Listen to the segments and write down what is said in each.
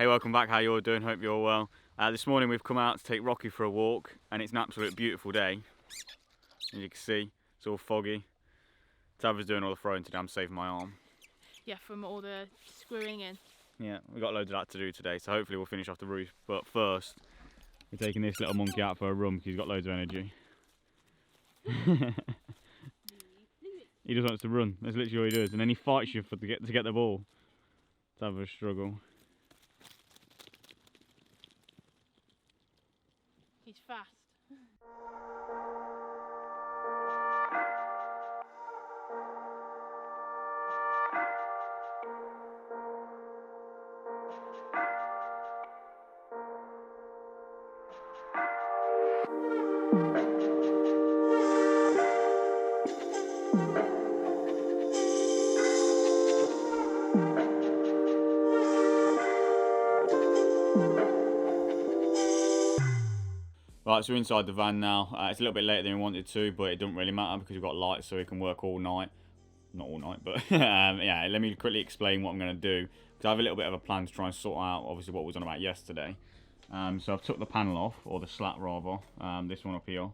Hey, welcome back. How you all doing? Hope you're all well. This morning we've come out to take Rocky for a walk, and it's an absolute beautiful day. As you can see, it's all foggy. Tava's doing all the throwing today. I'm saving my arm. Yeah, from all the screwing in. Yeah, we've got loads of that to do today, so hopefully we'll finish off the roof. But first, we're taking this little monkey out for a run because he's got loads of energy. He just wants to run. That's literally all he does, and then he fights you to get the ball. Tava's struggle. He's fast. Right, so we're inside the van now. It's a little bit later than we wanted to, but it doesn't really matter because we've got lights so we can work all night. Not all night, but yeah, let me quickly explain what I'm going to do. Because I have a little bit of a plan to try and sort out, obviously, what was on about yesterday. So I've took the panel off, or the slat rather, this one up here.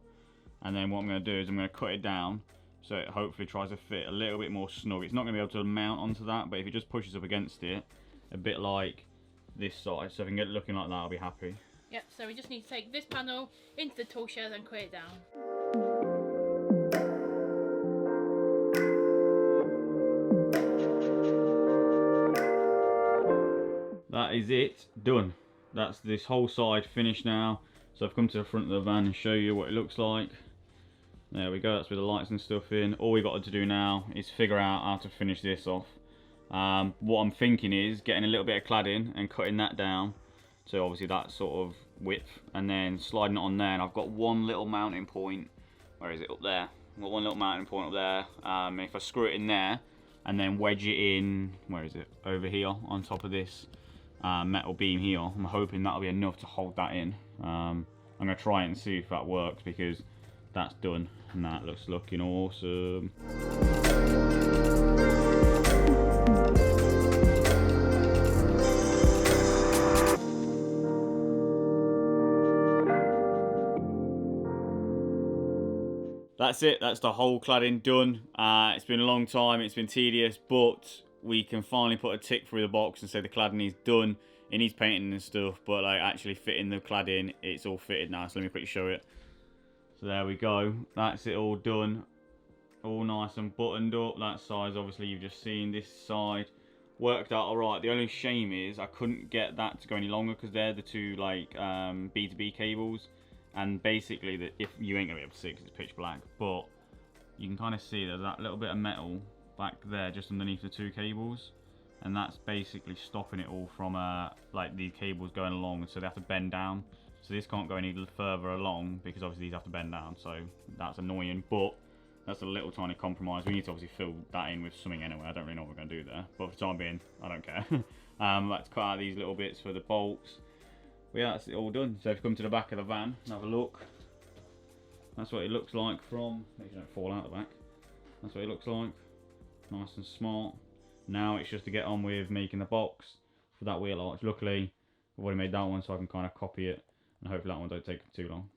And then what I'm going to do is I'm going to cut it down so it hopefully tries to fit a little bit more snug. It's not going to be able to mount onto that, but if it just pushes up against it, a bit like this side, so if I can get it looking like that, I'll be happy. Yep, so we just need to take this panel into the tool shed and cut it down. That is it, done. That's this whole side finished now. So I've come to the front of the van and show you what it looks like. There we go, that's with the lights and stuff in. All we've got to do now is figure out how to finish this off. What I'm thinking is getting a little bit of cladding and cutting that down. So obviously that sort of width, and then sliding it on there. And I've got one little mounting point. Where is it? Up there. I've got one little mounting point up there. If I screw it in there and then wedge it in, where is it? Over here on top of this metal beam here. I'm hoping that'll be enough to hold that in. I'm gonna try it and see if that works because that's done and that looks looking awesome. That's it, that's the whole cladding done. It's been a long time, it's been tedious, but we can finally put a tick through the box and say the cladding is done. It needs painting and stuff, but like actually fitting the cladding, it's all fitted now. So let me quickly show it. So there we go, that's it all done. All nice and buttoned up. That size, obviously you've just seen. This side worked out alright. The only shame is I couldn't get that to go any longer because they're the two like B2B cables. And basically, if you ain't gonna be able to see because it's pitch black, but you can kind of see there's that little bit of metal back there just underneath the two cables, and that's basically stopping it all from like the cables going along, so they have to bend down. So this can't go any further along because obviously these have to bend down, so that's annoying, but that's a little tiny compromise. We need to obviously fill that in with something anyway. I don't really know what we're going to do there, but for the time being, I don't care. Let's cut out these little bits for the bolts. But yeah, that's it all done. So if you come to the back of the van and have a look, that's what it looks like from, make sure you don't fall out the back. That's what it looks like, nice and smart. Now it's just to get on with making the box for that wheel arch. Luckily, I've already made that one so I can kind of copy it, and hopefully that one don't take too long.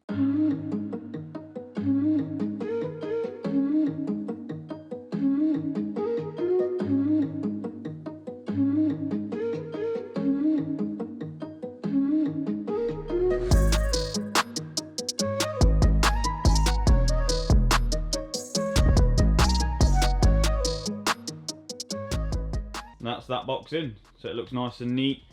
That's that box in, so it looks nice and neat.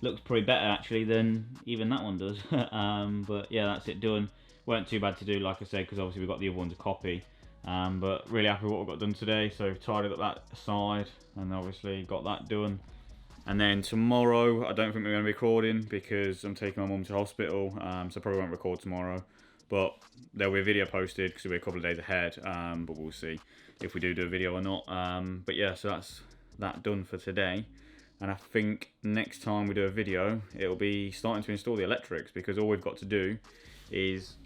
Looks probably better actually than even that one does. But yeah, that's it done. Weren't too bad to do, like I said, because obviously we've got the other one to copy. But really happy with what we've got done today. So tidied up that side and obviously got that done. And then tomorrow, I don't think we're going to be recording because I'm taking my mum to hospital, so probably won't record tomorrow. But there'll be a video posted because we're a couple of days ahead, but we'll see if we do a video or not. But yeah, so that's that done for today. And I think next time we do a video, it'll be starting to install the electrics, because all we've got to do is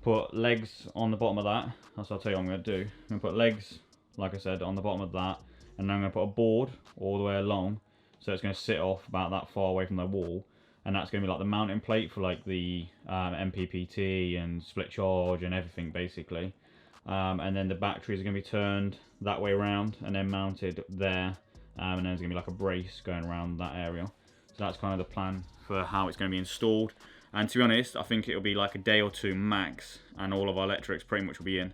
put legs on the bottom of that. That's what I'll tell you what I'm going to do. I'm going to put legs, like I said, on the bottom of that, and then I'm going to put a board all the way along So it's going to sit off about that far away from the wall, and that's going to be like the mounting plate for like the MPPT and split charge and everything basically. And then the batteries are going to be turned that way around and then mounted there, and then there's going to be like a brace going around that area. So that's kind of the plan for how it's going to be installed. And to be honest, I think it'll be like a day or two max, and all of our electrics pretty much will be in.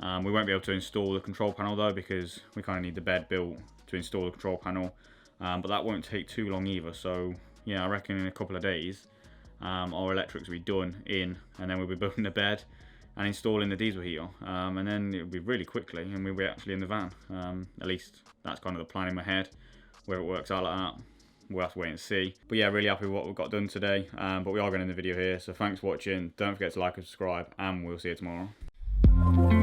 We won't be able to install the control panel though, because we kind of need the bed built to install the control panel. But that won't take too long either. So yeah, I reckon in a couple of days, our electrics will be done in, and then we'll be building the bed and installing the diesel heater. And then it'll be really quickly, and we'll be actually in the van. At least that's kind of the plan in my head. Where it works out like that, we'll have to wait and see. But yeah, really happy with what we've got done today. But we are going to end the video here. So thanks for watching. Don't forget to like and subscribe, and we'll see you tomorrow.